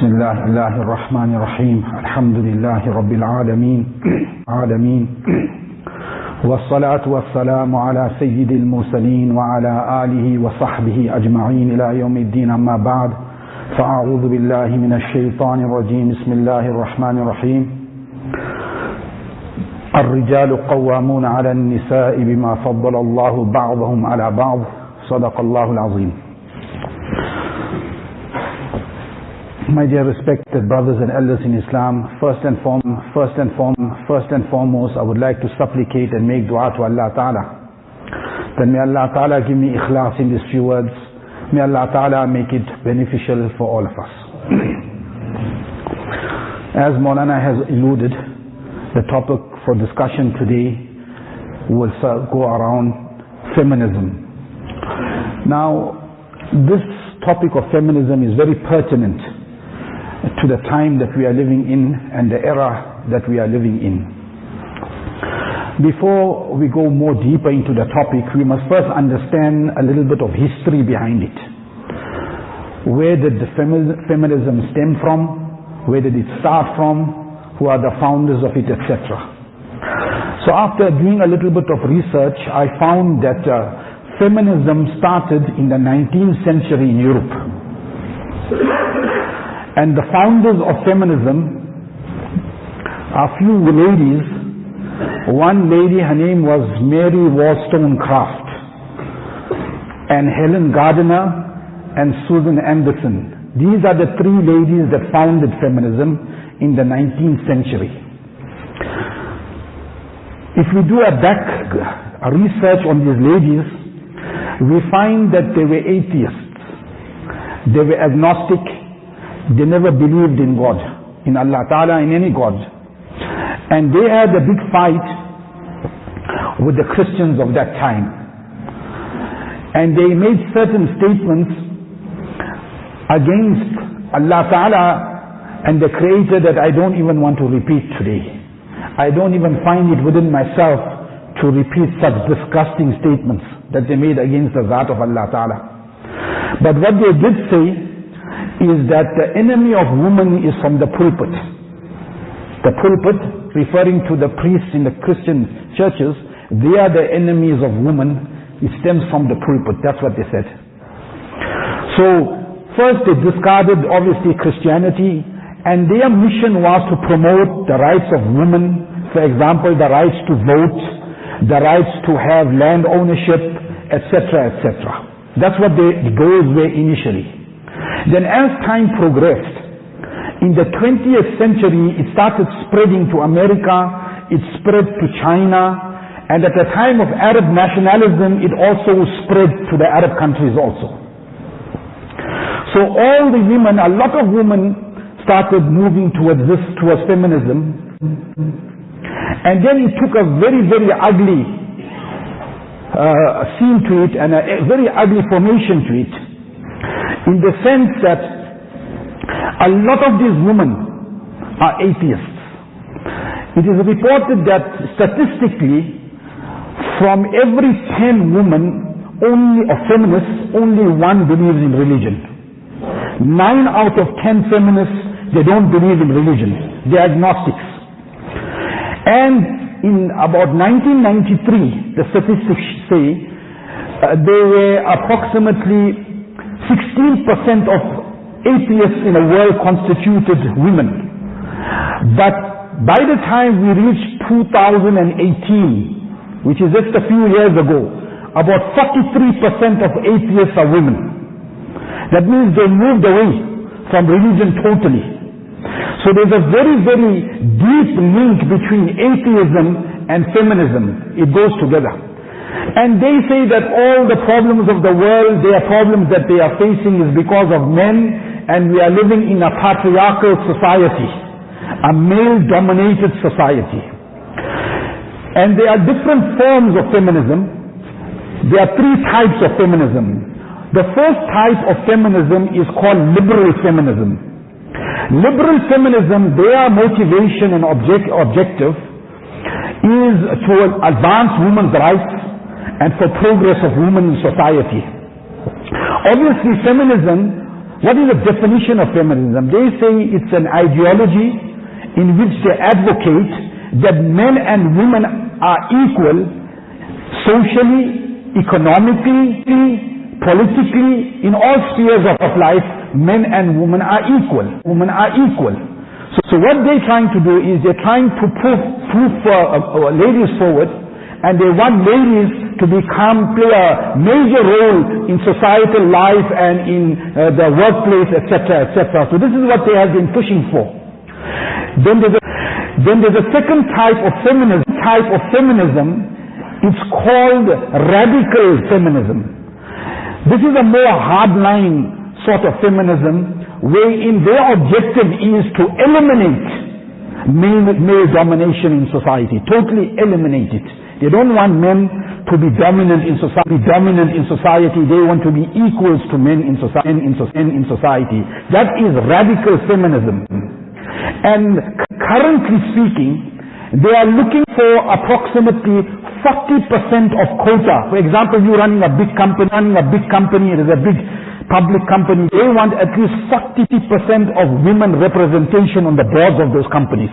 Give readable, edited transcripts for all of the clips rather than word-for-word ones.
بسم الله الرحمن الرحيم الحمد لله رب العالمين والصلاة والسلام على سيد المرسلين وعلى آله وصحبه أجمعين إلى يوم الدين. أما بعد فأعوذ بالله من الشيطان الرجيم. بسم الله الرحمن الرحيم. الرجال قوامون على النساء بما فضل الله بعضهم على بعض. صدق الله العظيم. My dear respected brothers and elders in Islam, first and foremost, I would like to supplicate and make dua to Allah Ta'ala. Then may Allah Ta'ala give me ikhlas in these few words. May Allah Ta'ala make it beneficial for all of us. As Maulana has alluded, the topic for discussion today will go around feminism. Now, this topic of feminism is very pertinent to the time that we are living in and the era that we are living in. Before we go more deeper into the topic, we must first understand a little bit of history behind it. Where did the feminism stem from? Where did it start from? Who are the founders of it, etc. So after doing a little bit of research, I found that feminism started in the 19th century in Europe. And the founders of feminism are few ladies. One lady, her name was Mary Wollstonecraft, and Helen Gardiner and Susan Anderson. These are the three ladies that founded feminism in the 19th century. If we do a research on these ladies, we find that they were atheists. They were agnostic. They never believed in God, in Allah Ta'ala, in any God. And they had a big fight with the Christians of that time. And they made certain statements against Allah Ta'ala and the Creator that I don't even want to repeat today. I don't even find it within myself to repeat such disgusting statements that they made against the Zat of Allah Ta'ala. But what they did say is that the enemy of woman is from the pulpit. The pulpit, referring to the priests in the Christian churches, they are the enemies of woman. It stems from the pulpit. That's what they said. So first they discarded obviously Christianity, and their mission was to promote the rights of women. For example, the rights to vote, the rights to have land ownership, etc., etc. That's what the goals were initially. Then as time progressed, in the 20th century, it started spreading to America, it spread to China, and at the time of Arab nationalism, it also spread to the Arab countries also. So all the women, a lot of women started moving towards feminism. And then it took a very, very ugly scene to it, and a very ugly formation to it. In the sense that a lot of these women are atheists. It is reported that statistically, from every 10 women, only a feminist, only one believes in religion. 9 out of 10 feminists, they don't believe in religion. They are agnostics. And in about 1993, the statistics say, there were approximately 16% of atheists in the world constituted women. But by the time we reached 2018, which is just a few years ago, about 43% of atheists are women. That means they moved away from religion totally. So there's a very, very deep link between atheism and feminism. It goes together. And they say that all the problems of the world, their problems that they are facing is because of men, and we are living in a patriarchal society, a male-dominated society. And there are different forms of feminism. There are 3 types of feminism. The first type of feminism is called liberal feminism. Liberal feminism, their motivation and objective is to advance women's rights and for progress of women in society. Obviously, feminism What is the definition of feminism? They say it's an ideology in which they advocate that men and women are equal socially, economically, politically, in all spheres of life. Men and women are equal. Women are equal. So what they're trying to do is they're trying to put ladies forward, and they want ladies to play a major role in societal life and in the workplace, etc., etc. So this is what they have been pushing for. Then there's a second type of feminism. It's called radical feminism. This is a more hardline sort of feminism, wherein their objective is to eliminate male domination in society, totally eliminate it. They don't want men to be dominant in society. They want to be equals to men in society. That is radical feminism. And currently speaking, they are looking for approximately 40% of quota. For example, you're running a big company, it is a big public company. They want at least 40% of women representation on the boards of those companies.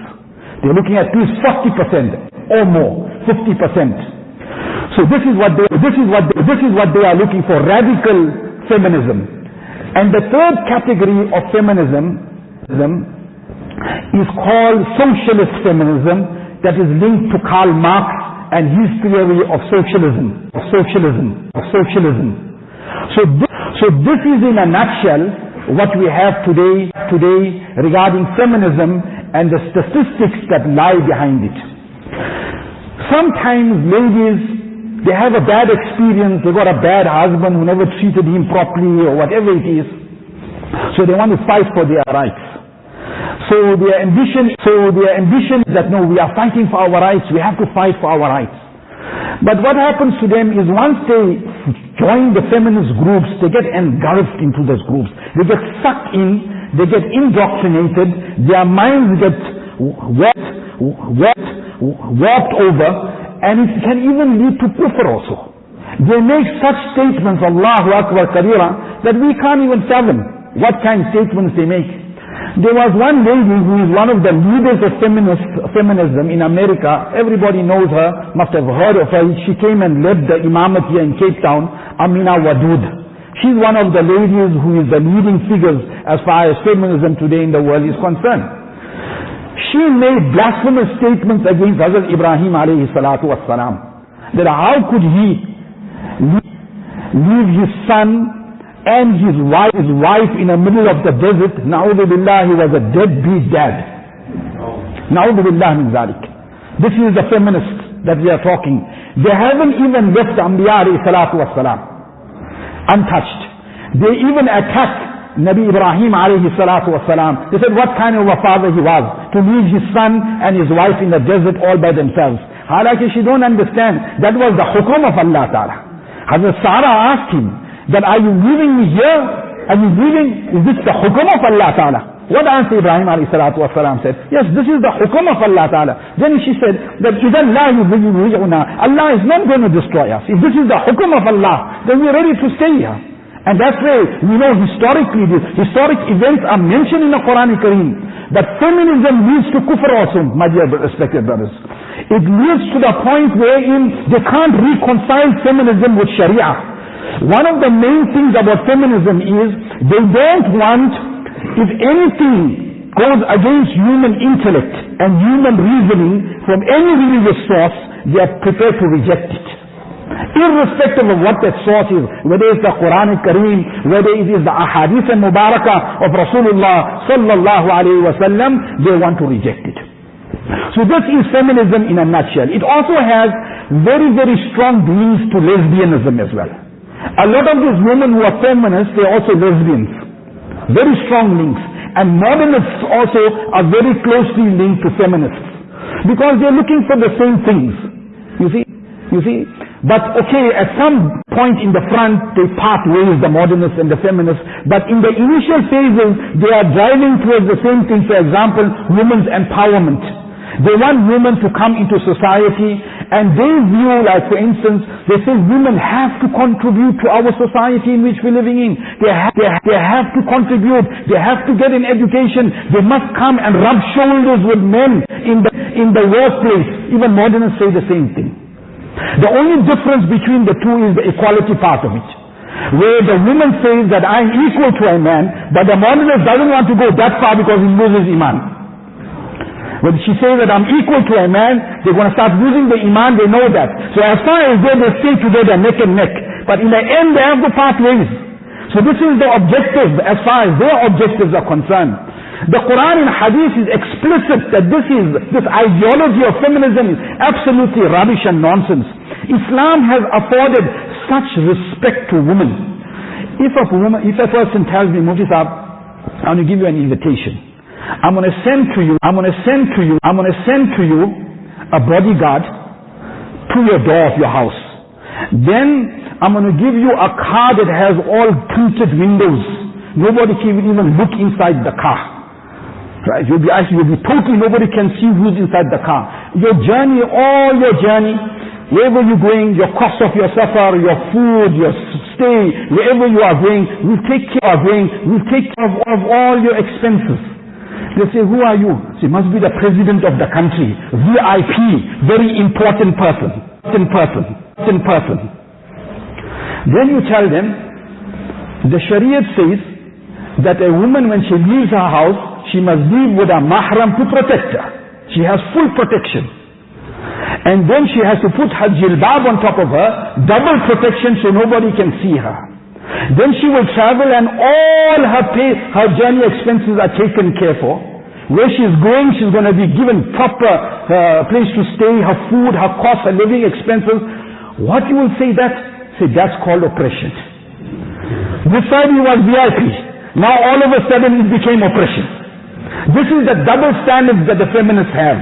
They're looking at least 40% or more, 50%. So this is what they are looking for, radical feminism. And the third category of feminism is called socialist feminism, that is linked to Karl Marx and his theory of socialism. So this is in a nutshell what we have today regarding feminism and the statistics that lie behind it. Sometimes ladies, they have a bad experience, they got a bad husband who never treated him properly or whatever it is, so they want to fight for their rights. So their ambition is that no, we are fighting for our rights, we have to fight for our rights. But what happens to them is once they join the feminist groups, they get engulfed into those groups. They get sucked in, they get indoctrinated, their minds get warped over, and it can even lead to kufr also. They make such statements, Allahu Akbar Kabira, that we can't even fathom what kind of statements they make. There was one lady who is one of the leaders of feminism in America. Everybody knows her, must have heard of her. She came and led the imamat here in Cape Town, Amina Wadud. She's one of the ladies who is the leading figures as far as feminism today in the world is concerned. She made blasphemous statements against Hazrat Ibrahim alayhi salatu wassalam, that how could he leave his son and his wife in the middle of the desert. Na'udhu billah, he was a deadbeat dad. Na'udhu billah min zalik. This is the feminists that we are talking. They haven't even left Anbiya alayhi salatu wassalam untouched. They even attacked Nabi Ibrahim alayhi salatu wassalam. They said what kind of a father he was, to leave his son and his wife in the desert all by themselves. Halaki, she don't understand. That was the hukum of Allah Ta'ala. Hazrat Sarah asked him, that are you leaving me here? Are you leaving? Is this the hukum of Allah Ta'ala? What answer Ibrahim alayhi salatu wasalam said? Yes, this is the hukum of Allah Ta'ala. Then she said that إِذَنْ لَا يُضِيعُنَا, Allah is not going to destroy us. If this is the hukum of Allah, then we're ready to stay here. And that's why we know historically these historic events are mentioned in the Quran Kareem. But feminism leads to kufr also, my dear respected brothers. It leads to the point wherein they can't reconcile feminism with Sharia. One of the main things about feminism is they don't want, if anything goes against human intellect and human reasoning from any religious source, they are prepared to reject it. Irrespective of what that source is, whether it's the Quran Kareem, whether it is the Ahadith and Mubarakah of Rasulullah sallallahu alayhi wa sallam, they want to reject it. So this is feminism in a nutshell. It also has very, very strong links to lesbianism as well. A lot of these women who are feminists, they are also lesbians. Very strong links. And modernists also are very closely linked to feminists. Because they are looking for the same things. You see? But okay, at some point in the front, they part ways, the modernists and the feminists. But in the initial phases, they are driving towards the same thing. For example, women's empowerment. They want women to come into society And they view, like for instance, they say women have to contribute to our society in which we're living in. They have to contribute. They have to get an education. They must come and rub shoulders with men in the workplace. Even modernists say the same thing. The only difference between the two is the equality part of it, where the woman says that I'm equal to a man, but the modernist doesn't want to go that far because he loses iman. When she says that I'm equal to a man, they're going to start losing the iman, they know that. So as far as they stay together neck and neck, but in the end they have to part ways. So this is the objective as far as their objectives are concerned. The Quran and Hadith is explicit that this ideology of feminism is absolutely rubbish and nonsense. Islam has afforded such respect to women. If a person tells me, Mufti Sahab, I want to give you an invitation. I'm going to send to you a bodyguard to your door of your house. Then I'm going to give you a car that has all tinted windows. Nobody can even look inside the car. Right? You'll be totally, nobody can see who's inside the car. All your journey, wherever you're going, your cost of your safar, your food, your stay, wherever you are going, we'll take care of all your expenses. They say, who are you? She must be the president of the country, VIP, very important person. Then you tell them, the Shariat says that a woman when she leaves her house, she must leave with a mahram to protect her. She has full protection. And then she has to put her jilbab on top of her, double protection so nobody can see her. Then she will travel and all her journey expenses are taken care for. Where she's going, she's going to be given proper place to stay, her food, her cost, her living expenses. What you will say that? Say that's called oppression. This side he was VIP. Now all of a sudden it became oppression. This is the double standards that the feminists have.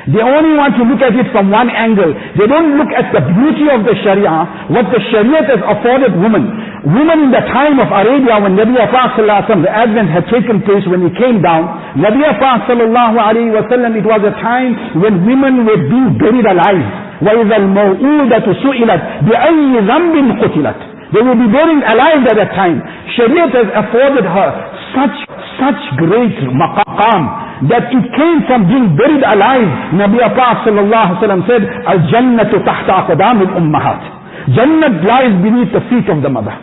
They only want to look at it from one angle. They don't look at the beauty of the Sharia, what the Sharia has afforded women. Women in the time of Arabia, when Nabi Pak sallallahu the advent had taken place, when he came down, Nabi Pak sallallahu alaihi wasallam, it was a time when women were being buried alive. وَإِذَا الْمَوْءُودَةُ سُئِلَتْ بِأَيِّ ذَنْبٍ قُتِلَتْ. They will be buried alive at that time. Sharia has afforded her such great maqam that it came from being buried alive. Nabi Pak sallallahu alaihi wasallam said, "Al-Jannatu tahta aqdam al-ummahat." Jannat lies beneath the feet of the mother.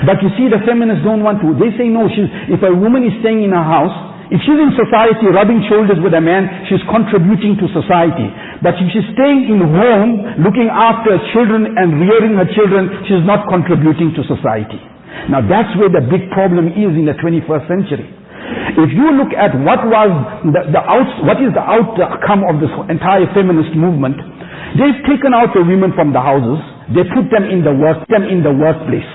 But you see, the feminists don't want to. They say no. If a woman is staying in her house, if she's in society rubbing shoulders with a man, she's contributing to society. But if she's staying in home, looking after children and rearing her children, she's not contributing to society. Now that's where the big problem is in the 21st century. If you look at what is the outcome of this entire feminist movement, they've taken out the women from the houses, they put them in the workplace.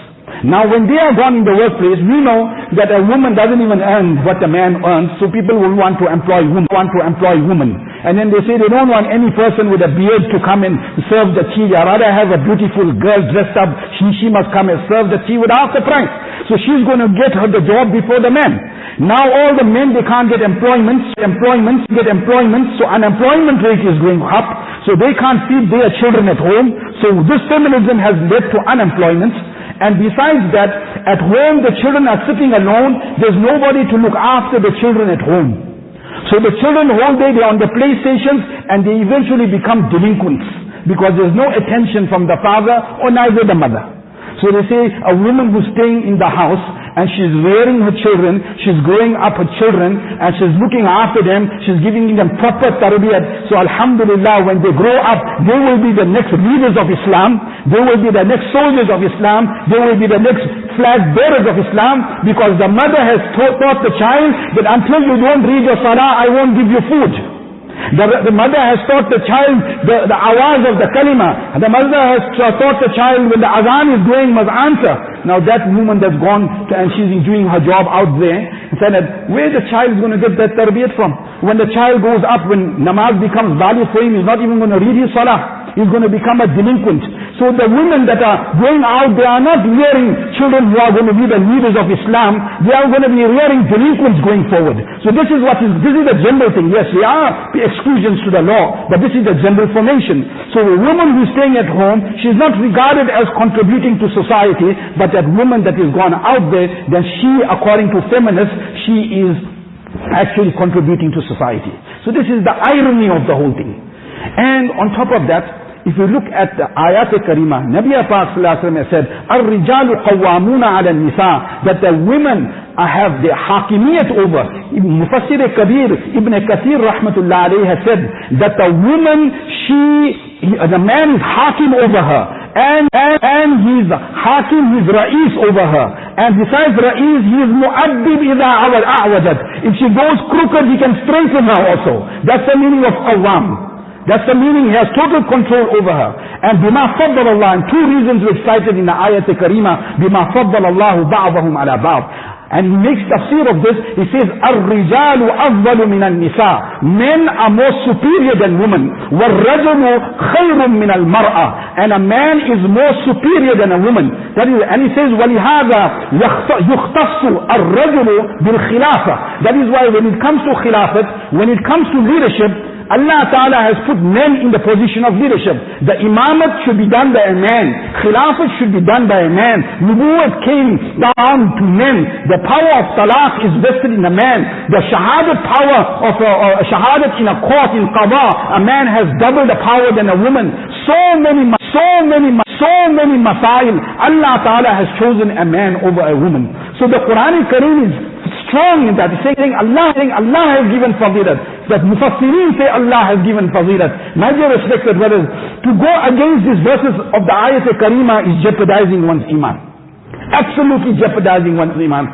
Now when they are gone in the workplace, we know that a woman doesn't even earn what a man earns, so people will want to employ women. And then they say they don't want any person with a beard to come and serve the tea. They rather have a beautiful girl dressed up. She must come and serve the tea with half the price. So she's going to get her the job before the man. Now all the men, they can't get employment, so unemployment rate is going up, so they can't feed their children at home. So this feminism has led to unemployment. And besides that, at home the children are sitting alone. There's nobody to look after the children at home. So the children the whole day they're on the playstations and they eventually become delinquents because there's no attention from the father or neither the mother. So they say a woman who's staying in the house and she's rearing her children, she's growing up her children and she's looking after them, she's giving them proper tarbiyat. So alhamdulillah, when they grow up, they will be the next leaders of Islam, they will be the next soldiers of Islam, they will be the next flag bearers of Islam, because the mother has taught the child that until you don't read your salah, I won't give you food. The mother has taught the child the awaz of the kalima. The mother has taught the child when the azan is going must answer. Now that woman that's gone and she's doing her job out there, and said that where the child is going to get that tarbiyat from? When the child grows up, when namaz becomes value for him, he's not even going to read his salah. He's going to become a delinquent. So the women that are going out, they are not rearing children who are going to be the leaders of Islam. They are going to be rearing delinquents going forward. So this is the general thing. Yes, there are exclusions to the law, but this is the general formation. So a woman who is staying at home, she is not regarded as contributing to society, but that woman that is gone out there, then she, according to feminists, she is actually contributing to society. So this is the irony of the whole thing. And on top of that, if you look at the ayat karima, Nabi Pak Sallallahu Alaihi Wasallam said, "Ar-rijalu qawwamuna 'ala an-nisa," that the women have the hakimiyat over. Mufassir Kabir Ibn Kathir rahmatullah alayhi has said that the woman, the man is hakim over her, and he's hakim, he's ra'is over her, and besides ra'is, he is mu'addib idha a'wadat. If she goes crooked, he can strengthen her also. That's the meaning of qawwam. That's the meaning, he has total control over her. And bima faddal Allah, and two reasons were cited in the ayat karima, bima faddal Allahu ba'dahum ala ba'd. And he makes tafsir of this. He says, "Ar-rijalu afdalu min an-nisa." Men are more superior than women. "Wal-rajulu khayrun min al-mar'a." And a man is more superior than a woman. That is, and he says, "Walihada yukhtassu ar-rajulu bil-khilafa." That is why when it comes to khilafat, when it comes to leadership, Allah Ta'ala has put men in the position of leadership. The imamat should be done by a man. Khilafat should be done by a man. Nubuwwat came down to men. The power of talaq is vested in a man. The shahadat power of shahadat in a court, in qada, a man has double the power than a woman. So many masail, Allah Ta'ala has chosen a man over a woman. So the Quran Kareem is strong in that. It's saying Allah has given fadilat. That Mufassirin say Allah has given fadilat. My dear respected brothers, to go against these verses of the ayat karima is jeopardizing one's iman. Absolutely jeopardizing one's iman.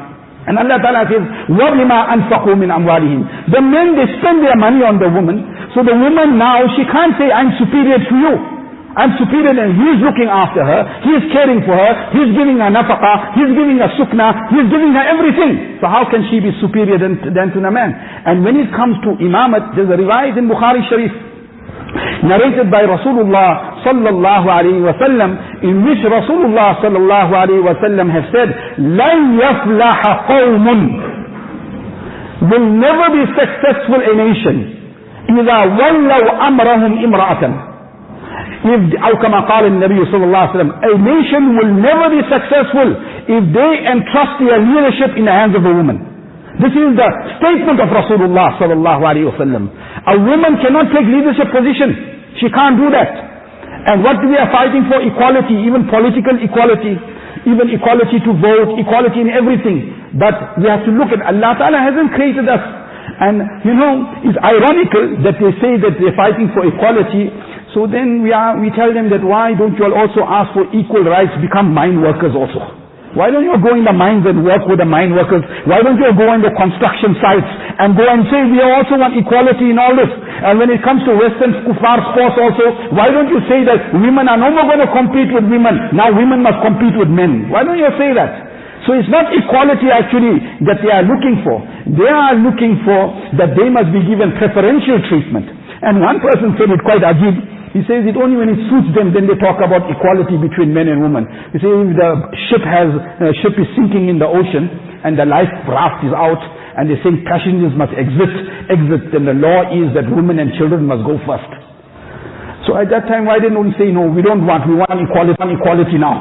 And Allah Ta'ala says, وَبِمَا أَنْفَقُوا مِنْ أَمْوَالِهِمْ. The men, they spend their money on the woman. So the woman now, she can't say, "I'm superior to you. I'm superior," and he's looking after her, he's caring for her, he's giving her nafaqah, he's giving her sukna, he's giving her everything. So how can she be superior than to the man? And when it comes to imamat, there's a riwayat in Bukhari Sharif, narrated by Rasulullah sallallahu alayhi wa sallam, in which Rasulullah sallallahu alayhi wa sallam has said, "Lan yaflaha qawmun," will never be successful a nation, إِذَا وَلَّوْا أَمْرَهُمْ إِمْرَأَةً. أو كما قال النبي صلى الله عليه وسلم, a nation will never be successful if they entrust their leadership in the hands of a woman. This is the statement of Rasulullah sallallahu alaihi wasallam. A woman cannot take leadership position. She can't do that. And what we are fighting for? Equality, even political equality, even equality to vote, equality in everything. But we have to look at Allah Ta'ala hasn't created us. And it's ironical that they say that they're fighting for equality. So then we tell them that why don't you all also ask for equal rights, become mine workers also? Why don't you go in the mines and work with the mine workers? Why don't you go in the construction sites and go and say we also want equality in all this? And when it comes to Western kuffar sports also, why don't you say that women are no more going to compete with women, now women must compete with men? Why don't you say that? So it's not equality actually that they are looking for. They are looking for that they must be given preferential treatment. And one person said it quite ajib. He says it only when it suits them, then they talk about equality between men and women. He says if the ship is sinking in the ocean and the life raft is out and they're saying passengers must exit, then the law is that women and children must go first. So at that time, why didn't we say no, we want equality now?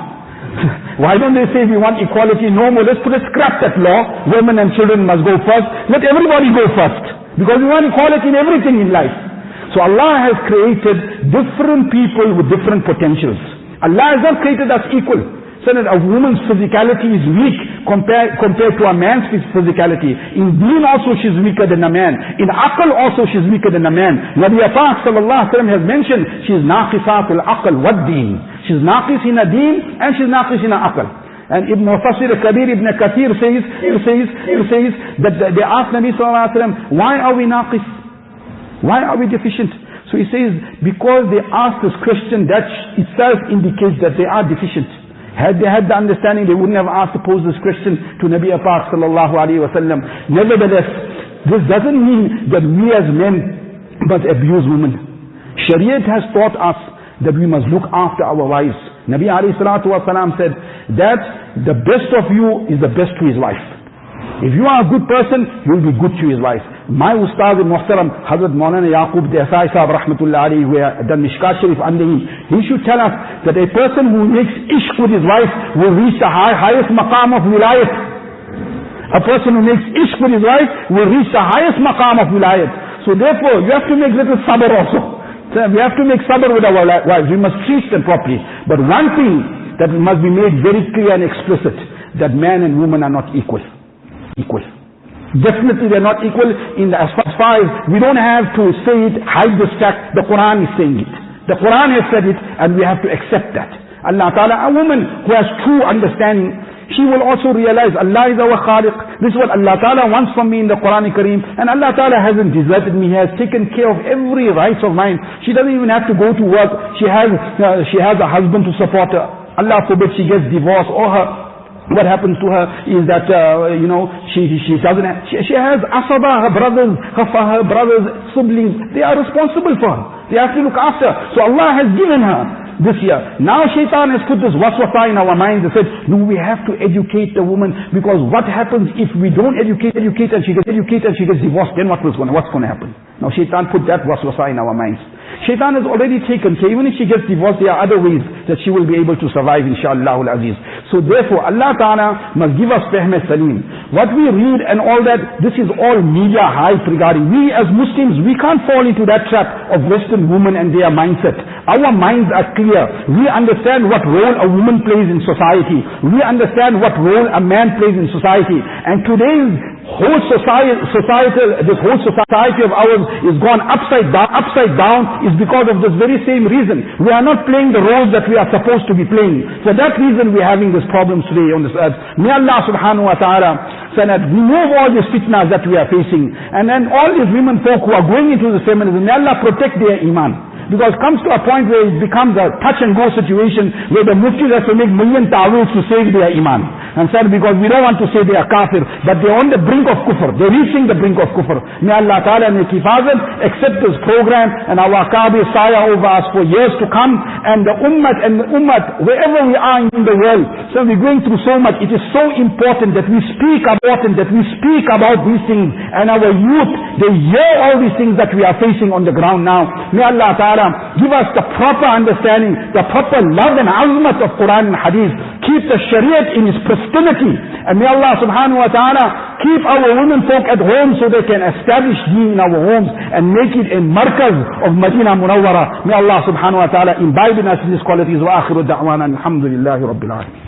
Why don't they say we want equality no more? Let's scrap that law, women and children must go first. Let everybody go first. Because we want equality in everything in life. So Allah has created different people with different potentials. Allah has not created us equal. So that a woman's physicality is weak compared to a man's physicality. In deen also she's weaker than a man. In aql also she's weaker than a man. Nabi Pak sallallahu alaihi wasallam has mentioned she's naqisat al-aql wad-deen. She's naqis in a deen and she's naqis in a aql. And Ibn Mufassir Kabir Ibn Kathir says that they asked Nabi sallallahu alaihi wasallam, why are we naqis? Why are we deficient? So he says, because they asked this question, that itself indicates that they are deficient. Had they had the understanding, they wouldn't have asked to pose this question to Nabi Pak sallallahu alaihi wasallam. Nevertheless, this doesn't mean that we as men must abuse women. Shariat has taught us that we must look after our wives. Nabi alayhi salatu wasalam said that the best of you is the best to his wife. If you are a good person, you will be good to his wife. My Ustaz and Muhtaram, Hazrat Maulana Yacoob Desai Sahab Rahmatullah Alayhi, who had done Mishkat Sharif under him, he should tell us that a person who makes ishq with his wife will reach the highest maqam of wilayat. A person who makes ishq with his wife will reach the highest maqam of wilayat. So therefore, you have to make little sabr also. So we have to make sabr with our wives. We must treat them properly. But one thing that must be made very clear and explicit, that man and woman are not equal. Definitely they are not equal in as far as we don't have to say it, hide this fact. The Quran is saying it. The Quran has said it, and we have to accept that. Allah Ta'ala, a woman who has true understanding, she will also realize Allah is our Khaliq. This is what Allah Ta'ala wants from me in the Quran Kareem. And Allah Ta'ala hasn't deserted me. He has taken care of every right of mine. She doesn't even have to go to work. She has a husband to support her. Allah forbid she gets divorced, or what happens to her is that, she doesn't have, she has asaba, her brothers, siblings, they are responsible for her. They have to look after. So Allah has given her this year. Now Shaitan has put this waswasa in our minds and said, no, we have to educate the woman, because what happens if we don't educate and she gets divorced, then what's going to happen? Now Shaitan put that waswasa in our minds. Shaitan has already taken care. Even if she gets divorced, there are other ways that she will be able to survive, inshallah al-aziz. So therefore, Allah Ta'ala must give us fahm salim. What we read and all that, this is all media hype regarding. We as Muslims, we can't fall into that trap of Western women and their mindset. Our minds are clear. We understand what role a woman plays in society. We understand what role a man plays in society. And today's whole society of ours is gone upside down is because of this very same reason. We are not playing the roles that we are supposed to be playing. For that reason we are having these problems today on this earth. May Allah subhanahu wa ta'ala remove all these fitnas that we are facing. And then all these women folk who are going into the feminism, may Allah protect their iman. Because it comes to a point where it becomes a touch and go situation where the Mufti has to make million ta'weels to save their iman. And said, because we don't want to say they are kafir, but they are on the brink of kufr. They are reaching the brink of kufr. May Allah Ta'ala make hifazat, accept this program, and our Kabi Saya over us for years to come. And the ummah, wherever we are in the world, so we're going through so much. It is so important that we speak about these things. And our youth, they hear all these things that we are facing on the ground now. May Allah Ta'ala give us the proper understanding, the proper love and azmat of Quran and Hadith. Keep the Shariat in its pristity. And may Allah subhanahu wa ta'ala keep our women folk at home so they can establish deen in our homes and make it a markaz of Madinah Munawwara. May Allah subhanahu wa ta'ala imbibe in us in these qualities. Wa akhiru da'wana alhamdulillahi rabbil alamin.